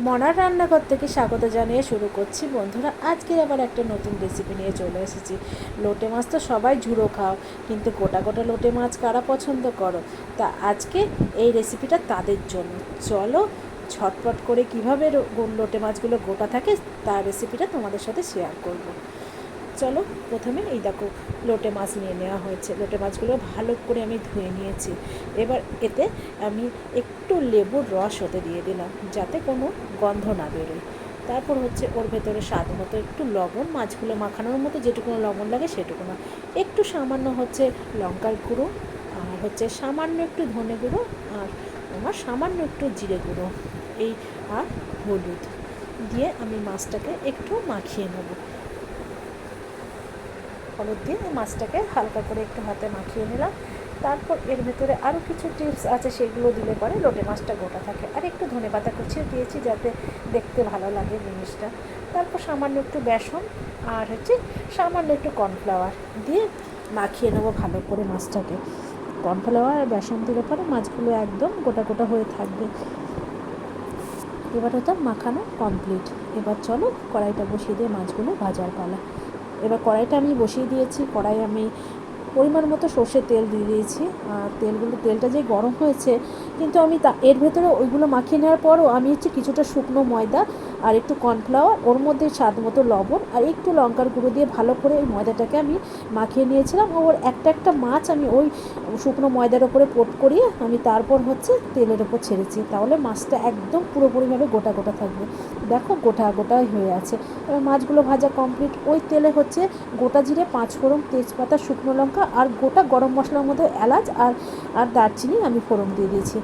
মনার রান্নাঘর থেকে স্বাগত জানিয়ে শুরু করছি বন্ধুরা। আজকে আবার একটা নতুন রেসিপি নিয়ে চলে এসেছি। লোটে মাছ তো সবাই ঝুড়ো খাও, কিন্তু গোটা গোটা লোটে মাছ কারা পছন্দ করো? তা আজকে এই রেসিপিটা তাদের জন্য। চলো ঝটপট করে কীভাবে লোটে মাছগুলো গোটা থাকে তার রেসিপিটা তোমাদের সাথে শেয়ার করব। চলো, প্রথমে এই দেখো লোটে মাছ নিয়ে নেওয়া হয়েছে। লোটে মাছগুলো ভালো করে আমি ধুয়ে নিয়েছি। এবার এতে আমি একটু লেবুর রস হতে দিয়ে দিলাম, যাতে কোনো গন্ধ না বেরোয়। তারপর হচ্ছে ওর ভেতরে স্বাদ মতো একটু লবণ, মাছগুলো মাখানোর মতো যেটুকুনো লবণ লাগে সেটুকু না, একটু সামান্য হচ্ছে লঙ্কার গুঁড়ো, আর হচ্ছে সামান্য একটু ধনে গুঁড়ো, আর আমার সামান্য একটু জিরে গুঁড়ো, এই আর হলুদ দিয়ে আমি মাছটাকে একটু মাখিয়ে নেব। হলুদ দিয়ে মাছটাকে হালকা করে একটু হাতে মাখিয়ে নিলাম। তারপর এর ভেতরে আরও কিছু টিপস আছে, সেগুলো দিলে পরে লোটে মাছটা গোটা থাকে। আর একটু ধনেপাতা কুচিও দিয়েছি, যাতে দেখতে ভালো লাগে জিনিসটা। তারপর সামান্য একটু বেসন আর হচ্ছে সামান্য একটু কর্নফ্লাওয়ার দিয়ে মাখিয়ে নেবো ভালো করে মাছটাকে। কর্নফ্লাওয়ার আর বেসন দিলে পরে মাছগুলো একদম গোটা গোটা হয়ে থাকবে। এবার ওটা মাখানো কমপ্লিট। এবার চলো কড়াইটা বসিয়ে দিয়ে মাছগুলো ভাজার পালা। এবার কড়াইটা আমি বসিয়ে দিয়েছি। কড়াই আমি পরিমাণ মতো সর্ষের তেল দিয়ে দিয়েছি। আর তেলটা যে গরম হয়েছে, কিন্তু আমি এর ভেতরে ওইগুলো মাখিয়ে নেওয়ার পরও আমি হচ্ছে কিছুটা শুকনো ময়দা আর একটু কর্নফ্লাওয়ার, ওর মধ্যে স্বাদ মতো লবণ আর একটু লঙ্কার গুঁড়ো দিয়ে ভালো করে ওই ময়দাটাকে আমি মাখিয়ে নিয়েছিলাম। ওর একটা একটা মাছ আমি ওই শুকনো ময়দার ওপরে পোট করিয়ে আমি তারপর হচ্ছে তেলের ওপর ছেড়েছি, তাহলে মাছটা একদম পুরোপুরিভাবে গোটা গোটা থাকবে। দেখো গোটা গোটাই হয়ে আছে। এবার মাছগুলো ভাজা কমপ্লিট। ওই তেলে হচ্ছে গোটা জিরে, 5 ফোড়ন, তেজপাতা, শুকনো লঙ্কা আর গোটা গরম মশলার মধ্যে এলাচ আর দারচিনি আমি ফোড়ন দিয়ে দিয়েছি।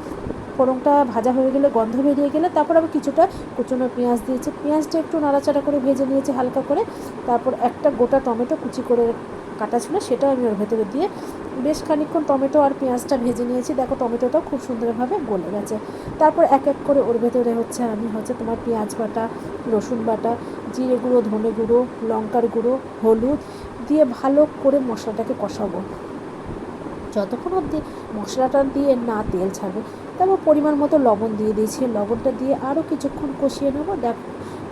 ফোড়নটা ভাজা হয়ে গেলে, গন্ধ বেরিয়ে গেলে, তারপর আমি কিছুটা কুচনো পেঁয়াজ দিয়েছি। পেঁয়াজটা একটু নাড়াচাড়া করে ভেজে নিয়েছি হালকা করে। তারপর একটা গোটা টমেটো কুচি করে কাটা ছিল, সেটাও আমি ওর ভেতরে দিয়ে বেশ খানিকক্ষণ টমেটো আর পেঁয়াজটা ভেজে নিয়েছি। দেখো টমেটোটাও খুব সুন্দরভাবে গলে গেছে। তারপর এক এক করে ওর ভেতরে আমি তোমার পেঁয়াজ বাটা, রসুন বাটা, জিরে গুঁড়ো, ধনে গুঁড়ো, লঙ্কার গুঁড়ো, হলুদ দিয়ে ভালো করে মশলাটাকে কষাবো যতক্ষণ অবধি মশলাটা দিয়ে না তেল ছাড়বে। তারপর পরিমাণ মতো লবণ দিয়ে দিয়েছি। লবণটা দিয়ে আরও কিছুক্ষণ কষিয়ে নেবো। দেখো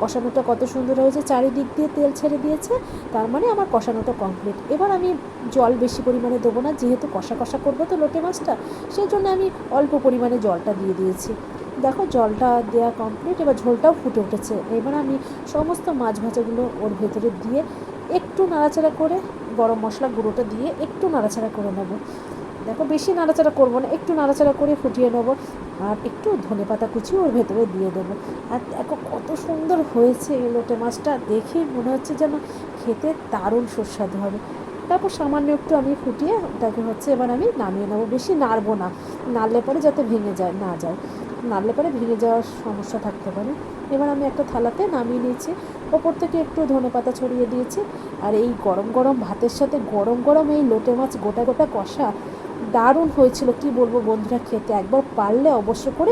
কষানোটা কত সুন্দর হয়েছে, চারিদিক দিয়ে তেল ছেড়ে দিয়েছে, তার মানে আমার কষানোটা কমপ্লিট। এবার আমি জল বেশি পরিমাণে দেবো না, যেহেতু কষা কষা করবো তো লোটে মাছটা, সেই জন্য আমি অল্প পরিমাণে জলটা দিয়ে দিয়েছি। দেখো জলটা দেওয়া কমপ্লিট। এবার ঝোলটাও ফুটে উঠেছে। এবার আমি সমস্ত মাছ ভাজাগুলো ওর ভেতরে দিয়ে একটু নাড়াচাড়া করে গরম মশলা গুঁড়োটা দিয়ে একটু নাড়াচাড়া করে নেবো। দেখো বেশি নাড়াচাড়া করবো না, একটু নাড়াচাড়া করে ফুটিয়ে নেবো। আর একটু ধনেপাতা কুচি ওর ভেতরে দিয়ে দেবো। আর দেখো কত সুন্দর হয়েছে এই লোটে মাছটা, দেখেই মনে হচ্ছে যেন খেতে দারুণ সুস্বাদু হবে। তারপর সামান্য একটু আমি ফুটিয়ে ওটাকে এবার আমি নামিয়ে নেবো। বেশি নাড়বো না, নাড়লে পরে যাতে ভেঙে যায়, নাড়লে পরে ভেঙে যাওয়ার সমস্যা থাকতে পারে। এবার আমি একটা থালাতে নামিয়ে নিয়েছি। ওপর থেকে একটু ধনেপাতা ছড়িয়ে দিয়েছি। আর এই গরম গরম ভাতের সাথে গরম গরম এই লোটে মাছ গোটা গোটা কষা দারুণ হয়েছিল। কি বলবো বন্ধুরা, খেতে একবার পারলে অবশ্য করে